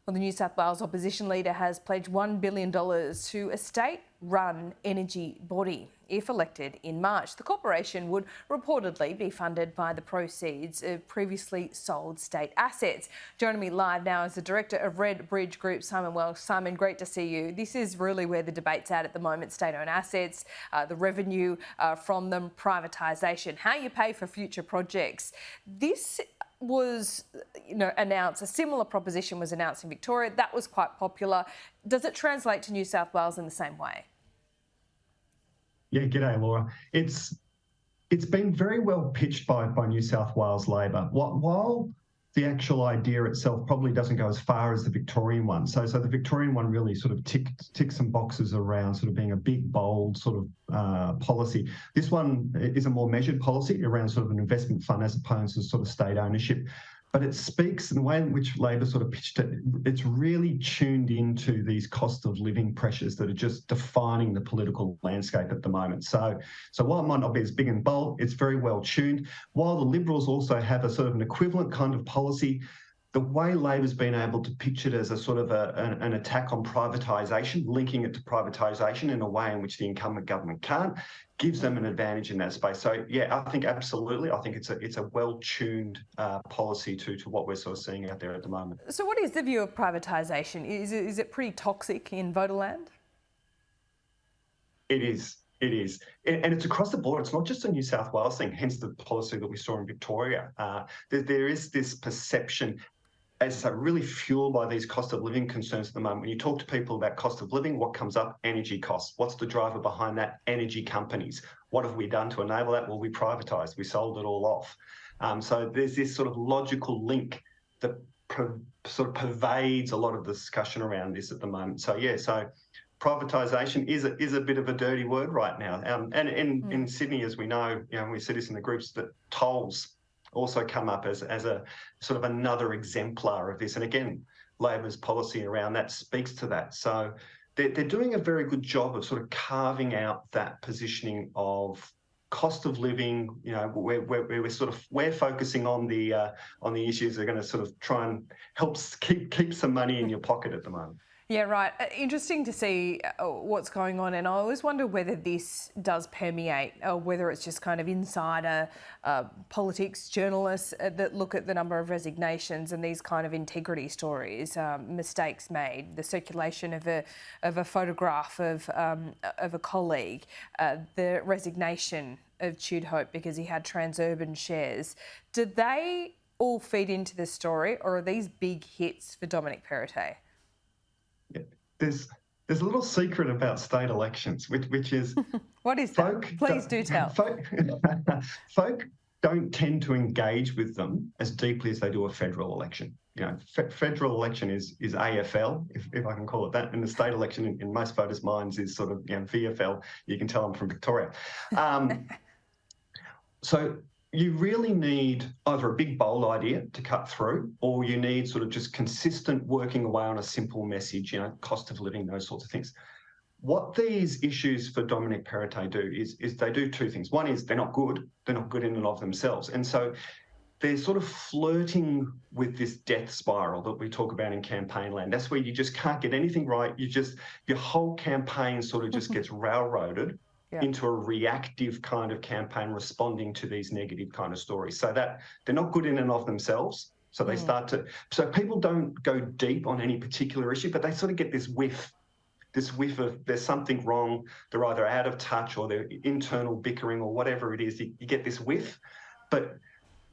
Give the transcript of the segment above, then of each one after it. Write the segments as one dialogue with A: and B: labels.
A: Well, the New South Wales opposition leader has pledged $1 billion to a state-run energy body if elected in March. The corporation would reportedly be funded by the proceeds of previously sold state assets. Joining me live now is the director of Redbridge Group, Simon Welsh. Simon, great to see you. This is really where the debate's at the moment: state-owned assets, the revenue from them, privatisation, how you pay for future projects. This was, announced. A similar proposition was announced in Victoria. That was quite popular. Does it translate to New South Wales in the same way?
B: Yeah, g'day, Laura. It's been very well pitched by New South Wales Labor. While the actual idea itself probably doesn't go as far as the Victorian one. So the Victorian one really sort of ticks some boxes around sort of being a big, bold sort of policy. This one is a more measured policy around sort of an investment fund as opposed to sort of state ownership. But it speaks in the way in which Labor sort of pitched it. It's really tuned into these cost of living pressures that are just defining the political landscape at the moment. So while it might not be as big and bold, it's very well tuned. While the Liberals also have a sort of an equivalent kind of policy, the way Labor's been able to pitch it as a sort of an attack on privatisation, linking it to privatisation in a way in which the incumbent government can't, gives them an advantage in that space. So yeah, I think absolutely. I think it's a well-tuned policy to what we're sort of seeing out there at the moment.
A: So what is the view of privatisation? Is it pretty toxic in voterland?
B: It is. It is. And it's across the board. It's not just a New South Wales thing, hence the policy that we saw in Victoria. There is this perception, as really fueled by these cost of living concerns at the moment. When you talk to people about cost of living, what comes up? Energy costs. What's the driver behind that? Energy companies. What have we done to enable that? Well, we privatised. We sold it all off. So there's this sort of logical link that sort of pervades a lot of the discussion around this at the moment. So yeah, so privatisation is a bit of a dirty word right now. And in Sydney, as we know, we see this in the groups, that tolls also come up as a sort of another exemplar of this. And again, Labor's policy around that speaks to that. So they're doing a very good job of sort of carving out that positioning of cost of living, where we're focusing on the issues that are going to sort of try and help keep some money in your pocket at the moment.
A: Yeah, right. Interesting to see what's going on, and I always wonder whether this does permeate, or whether it's just kind of insider politics journalists that look at the number of resignations and these kind of integrity stories, mistakes made, the circulation of a photograph of a colleague, the resignation of Tude Hope because he had Transurban shares. Did they all feed into the story, or are these big hits for Dominic Perrottet?
B: Yeah. There's a little secret about state elections, which is
A: what is that? Please do tell.
B: Folk don't tend to engage with them as deeply as they do a federal election. Federal election is AFL, if I can call it that, and the state election in most voters' minds is sort of VFL. You can tell I'm from Victoria. So you really need either a big, bold idea to cut through, or you need sort of just consistent working away on a simple message, cost of living, those sorts of things. What these issues for Dominic Perrottet do is they do two things. One is they're not good. They're not good in and of themselves. And so they're sort of flirting with this death spiral that we talk about in campaign land. That's where you just can't get anything right. Your whole campaign sort of just gets railroaded into a reactive kind of campaign responding to these negative kind of stories. So that they're not good in and of themselves. So they so people don't go deep on any particular issue, but they sort of get this whiff of there's something wrong. They're either out of touch or they're internal bickering or whatever it is. You get this whiff. But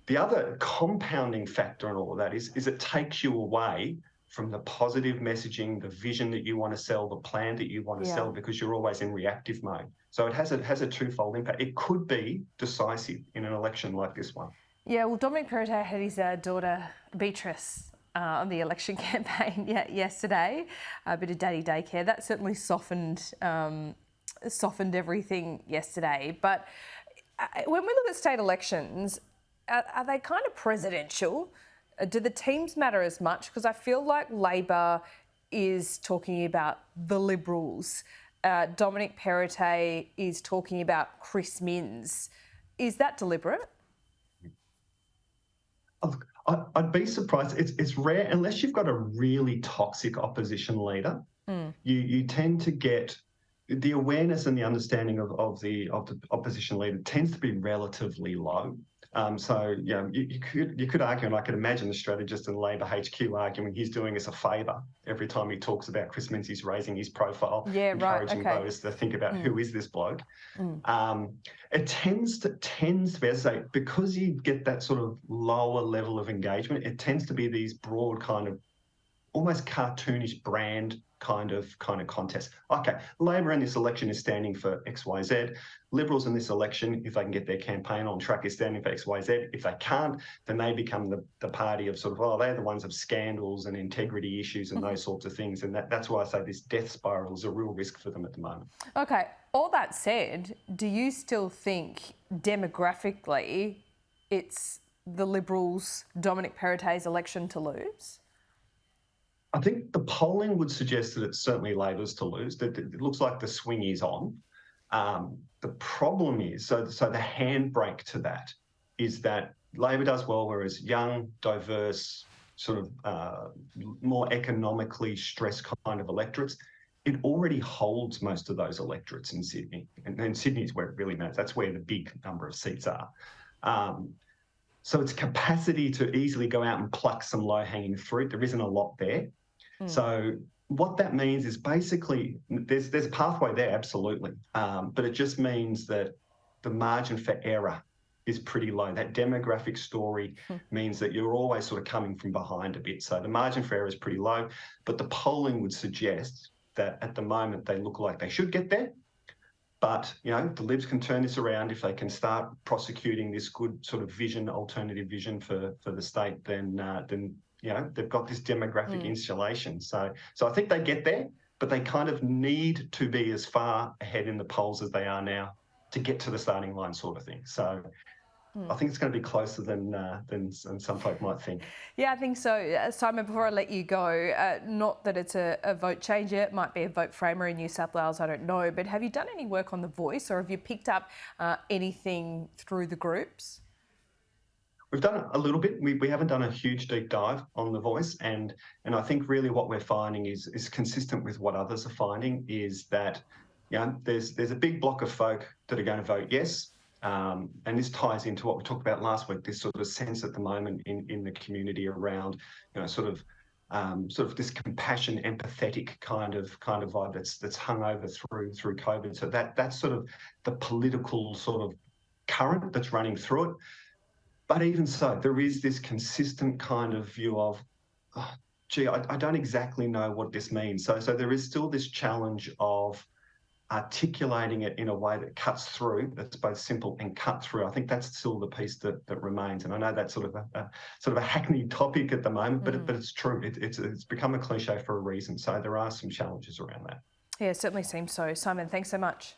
B: the other compounding factor in all of that is it takes you away from the positive messaging, the vision that you want to sell, the plan that you want to sell, because you're always in reactive mode. So it has a twofold impact. It could be decisive in an election like this one. Yeah,
A: well, Dominic Perrottet had his daughter Beatrice on the election campaign yesterday, a bit of daddy daycare. That certainly softened everything yesterday. But when we look at state elections, are they kind of presidential? Do the teams matter as much? Because I feel like Labor is talking about the Liberals. Dominic Perrottet is talking about Chris Minns. Is that deliberate?
B: I'd be surprised. It's rare unless you've got a really toxic opposition leader. You tend to get the awareness and the understanding of the opposition leader tends to be relatively low. So you could argue, and I could imagine the strategist in Labor HQ arguing he's doing us a favour every time he talks about Chris Minns. He's raising his profile, encouraging voters to think about who is this bloke. It tends to be, as I say, because you get that sort of lower level of engagement. It tends to be these broad kind of almost cartoonish brand kind of contest. Okay, Labor in this election is standing for XYZ. Liberals in this election, if they can get their campaign on track, is standing for XYZ. If they can't, then they become the party of sort of, they're the ones of scandals and integrity issues and those sorts of things. And that's why I say this death spiral is a real risk for them at the moment.
A: Okay, all that said, do you still think demographically it's the Liberals' Dominic Perrottet's election to lose?
B: I think the polling would suggest that it's certainly Labor's to lose. That it looks like the swing is on. The problem is, so the handbrake to that is that Labor does well, whereas young, diverse, sort of more economically stressed kind of electorates, it already holds most of those electorates in Sydney. And Sydney is where it really matters. That's where the big number of seats are. So its capacity to easily go out and pluck some low-hanging fruit, there isn't a lot there. So what that means is basically there's a pathway there, absolutely. But it just means that the margin for error is pretty low. That demographic story means that you're always sort of coming from behind a bit. So the margin for error is pretty low, but the polling would suggest that at the moment they look like they should get there. But, the Libs can turn this around if they can start prosecuting this good sort of vision, alternative vision for the state, then they've got this demographic insulation. So I think they get there, but they kind of need to be as far ahead in the polls as they are now to get to the starting line sort of thing. So I think it's going to be closer than some folk might think.
A: Yeah, I think so. Simon, before I let you go, not that it's a vote changer, it might be a vote framer in New South Wales, I don't know, but have you done any work on The Voice, or have you picked up anything through the groups?
B: We've done a little bit. We haven't done a huge deep dive on The Voice, and I think really what we're finding is consistent with what others are finding, is that there's a big block of folk that are going to vote yes. And this ties into what we talked about last week, this sort of sense at the moment in the community around, sort of this compassion, empathetic kind of vibe that's hung over through COVID. So that's sort of the political sort of current that's running through it. But even so, there is this consistent kind of view of, I don't exactly know what this means. So there is still this challenge of articulating it in a way that cuts through, that's both simple and cut through. I think that's still the piece that remains. And I know that's sort of a hackneyed topic at the moment, but it's true. It's become a cliche for a reason. So there are some challenges around that.
A: Yeah, it certainly seems so. Simon, thanks so much.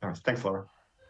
B: All right, thanks, Laura.